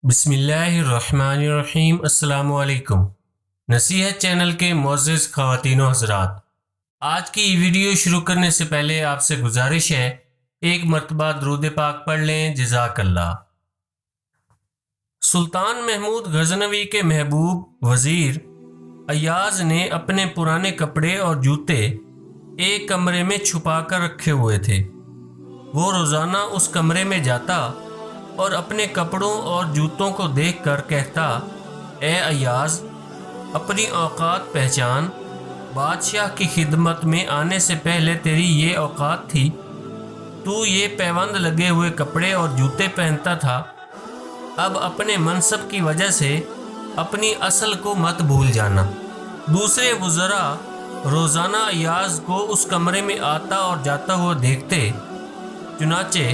بسم اللہ الرحمن الرحیم۔ السلام علیکم۔ نصیحت چینل کے معزز خواتین و حضرات، آج کی ویڈیو شروع کرنے سے پہلے آپ سے گزارش ہے ایک مرتبہ درود پاک پڑھ لیں، جزاک اللہ۔ سلطان محمود غزنوی کے محبوب وزیر ایاز نے اپنے پرانے کپڑے اور جوتے ایک کمرے میں چھپا کر رکھے ہوئے تھے۔ وہ روزانہ اس کمرے میں جاتا اور اپنے کپڑوں اور جوتوں کو دیکھ کر کہتا، اے ایاز، اپنی اوقات پہچان۔ بادشاہ کی خدمت میں آنے سے پہلے تیری یہ اوقات تھی، تو یہ پیوند لگے ہوئے کپڑے اور جوتے پہنتا تھا۔ اب اپنے منصب کی وجہ سے اپنی اصل کو مت بھول جانا۔ دوسرے وزراء روزانہ ایاز کو اس کمرے میں آتا اور جاتا ہوا دیکھتے، چنانچہ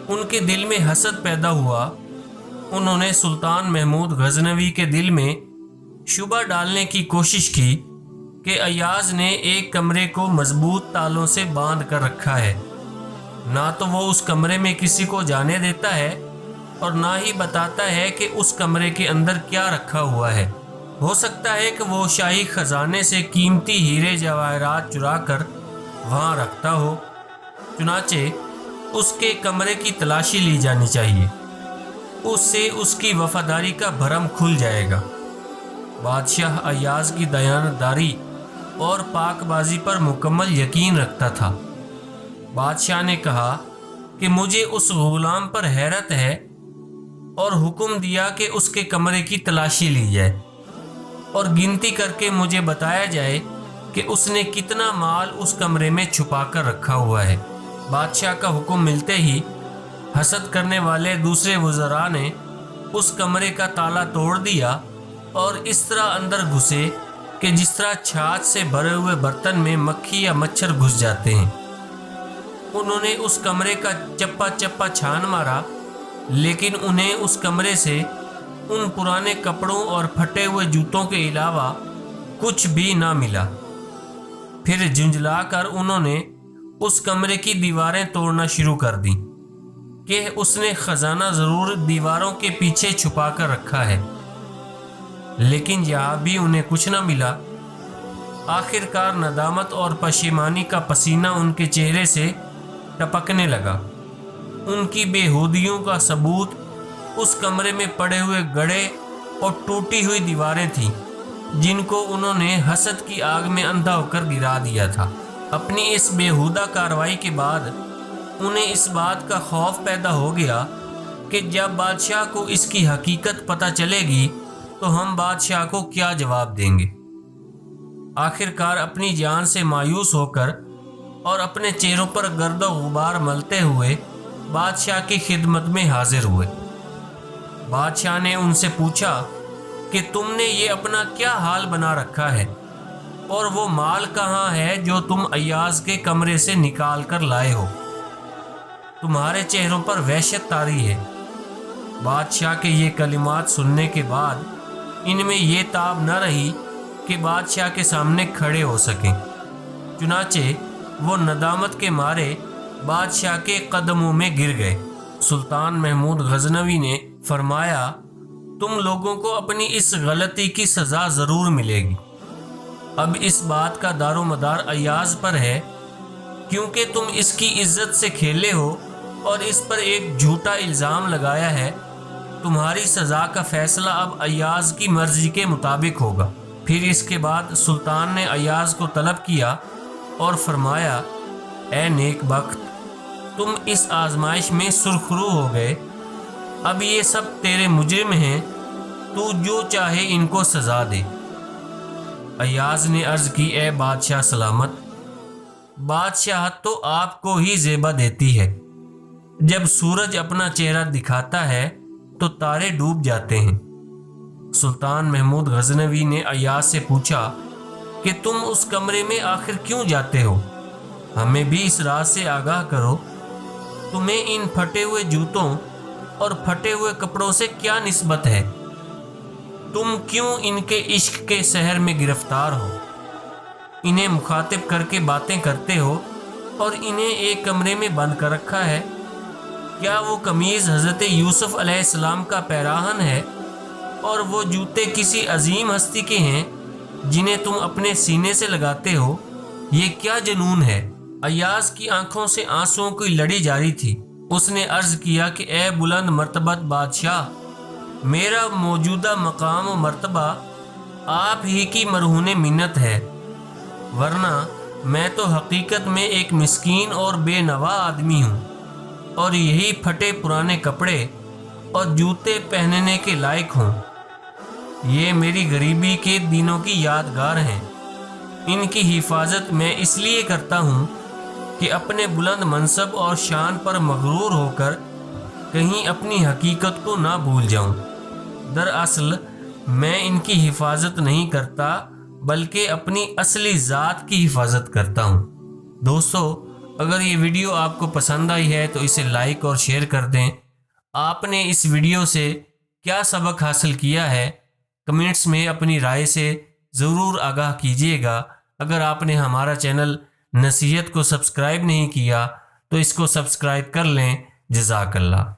ان کے دل میں حسد پیدا ہوا۔ انہوں نے سلطان محمود غزنوی کے دل میں شبہ ڈالنے کی کوشش کی کہ ایاز نے ایک کمرے کو مضبوط تالوں سے باندھ کر رکھا ہے، نہ تو وہ اس کمرے میں کسی کو جانے دیتا ہے اور نہ ہی بتاتا ہے کہ اس کمرے کے اندر کیا رکھا ہوا ہے۔ ہو سکتا ہے کہ وہ شاہی خزانے سے قیمتی ہیرے جواہرات چرا کر وہاں رکھتا ہو، چنانچہ اس کے کمرے کی تلاشی لی جانی چاہیے، اس سے اس کی وفاداری کا بھرم کھل جائے گا۔ بادشاہ ایاز کی دیانتداری اور پاک بازی پر مکمل یقین رکھتا تھا۔ بادشاہ نے کہا کہ مجھے اس غلام پر حیرت ہے، اور حکم دیا کہ اس کے کمرے کی تلاشی لی جائے اور گنتی کر کے مجھے بتایا جائے کہ اس نے کتنا مال اس کمرے میں چھپا کر رکھا ہوا ہے۔ بادشاہ کا حکم ملتے ہی حسد کرنے والے دوسرے وزراء نے اس کمرے کا تالا توڑ دیا اور اس طرح اندر گھسے کہ جس طرح چھاچھ سے بھرے ہوئے برتن میں مکھی یا مچھر گھس جاتے ہیں۔ انہوں نے اس کمرے کا چپا چپا چھان مارا، لیکن انہیں اس کمرے سے ان پرانے کپڑوں اور پھٹے ہوئے جوتوں کے علاوہ کچھ بھی نہ ملا۔ پھر جھنجلا کر انہوں نے اس کمرے کی دیواریں توڑنا شروع کر دیں کہ اس نے خزانہ ضرور دیواروں کے پیچھے چھپا کر رکھا ہے، لیکن یہاں بھی انہیں کچھ نہ ملا۔ آخر کار ندامت اور پشیمانی کا پسینہ ان کے چہرے سے ٹپکنے لگا۔ ان کی بےہودیوں کا ثبوت اس کمرے میں پڑے ہوئے گڑھے اور ٹوٹی ہوئی دیواریں تھیں، جن کو انہوں نے حسد کی آگ میں اندھا ہو کر گرا دیا تھا۔ اپنی اس بےہودہ کارروائی کے بعد انہیں اس بات کا خوف پیدا ہو گیا کہ جب بادشاہ کو اس کی حقیقت پتہ چلے گی تو ہم بادشاہ کو کیا جواب دیں گے۔ آخر کار اپنی جان سے مایوس ہو کر اور اپنے چہروں پر گرد و غبار ملتے ہوئے بادشاہ کی خدمت میں حاضر ہوئے۔ بادشاہ نے ان سے پوچھا کہ تم نے یہ اپنا کیا حال بنا رکھا ہے، اور وہ مال کہاں ہے جو تم ایاز کے کمرے سے نکال کر لائے ہو؟ تمہارے چہروں پر وحشت طاری ہے۔ بادشاہ کے یہ کلمات سننے کے بعد ان میں یہ تاب نہ رہی کہ بادشاہ کے سامنے کھڑے ہو سکیں، چنانچہ وہ ندامت کے مارے بادشاہ کے قدموں میں گر گئے۔ سلطان محمود غزنوی نے فرمایا، تم لوگوں کو اپنی اس غلطی کی سزا ضرور ملے گی۔ اب اس بات کا دار و مدار ایاز پر ہے، کیونکہ تم اس کی عزت سے کھیلے ہو اور اس پر ایک جھوٹا الزام لگایا ہے۔ تمہاری سزا کا فیصلہ اب ایاز کی مرضی کے مطابق ہوگا۔ پھر اس کے بعد سلطان نے ایاز کو طلب کیا اور فرمایا، اے نیک بخت، تم اس آزمائش میں سرخرو ہو گئے۔ اب یہ سب تیرے مجرم ہیں، تو جو چاہے ان کو سزا دے۔ ایاز نے عرض کی، اے بادشاہ سلامت، بادشاہت تو آپ کو ہی زیبا دیتی ہے۔ جب سورج اپنا چہرہ دکھاتا ہے تو تارے ڈوب جاتے ہیں۔ سلطان محمود غزنوی نے ایاز سے پوچھا کہ تم اس کمرے میں آخر کیوں جاتے ہو؟ ہمیں بھی اس راز سے آگاہ کرو۔ تمہیں ان پھٹے ہوئے جوتوں اور پھٹے ہوئے کپڑوں سے کیا نسبت ہے؟ تم کیوں ان کے عشق کے سحر میں گرفتار ہو؟ انہیں مخاطب کر کے باتیں کرتے ہو اور انہیں ایک کمرے میں بند کر رکھا ہے۔ کیا وہ قمیض حضرت یوسف علیہ السلام کا پیراہن ہے اور وہ جوتے کسی عظیم ہستی کے ہیں جنہیں تم اپنے سینے سے لگاتے ہو؟ یہ کیا جنون ہے؟ ایاز کی آنکھوں سے آنسوؤں کی لڑی جاری تھی۔ اس نے عرض کیا کہ اے بلند مرتبت بادشاہ، میرا موجودہ مقام و مرتبہ آپ ہی کی مرہون منت ہے، ورنہ میں تو حقیقت میں ایک مسکین اور بے نوا آدمی ہوں، اور یہی پھٹے پرانے کپڑے اور جوتے پہننے کے لائق ہوں۔ یہ میری غریبی کے دنوں کی یادگار ہیں۔ ان کی حفاظت میں اس لیے کرتا ہوں کہ اپنے بلند منصب اور شان پر مغرور ہو کر کہیں اپنی حقیقت کو نہ بھول جاؤں۔ دراصل میں ان کی حفاظت نہیں کرتا بلکہ اپنی اصلی ذات کی حفاظت کرتا ہوں۔ دوستو، اگر یہ ویڈیو آپ کو پسند آئی ہے تو اسے لائک اور شیئر کر دیں۔ آپ نے اس ویڈیو سے کیا سبق حاصل کیا ہے؟ کمنٹس میں اپنی رائے سے ضرور آگاہ کیجیے گا۔ اگر آپ نے ہمارا چینل نصیحت کو سبسکرائب نہیں کیا تو اس کو سبسکرائب کر لیں۔ جزاک اللہ۔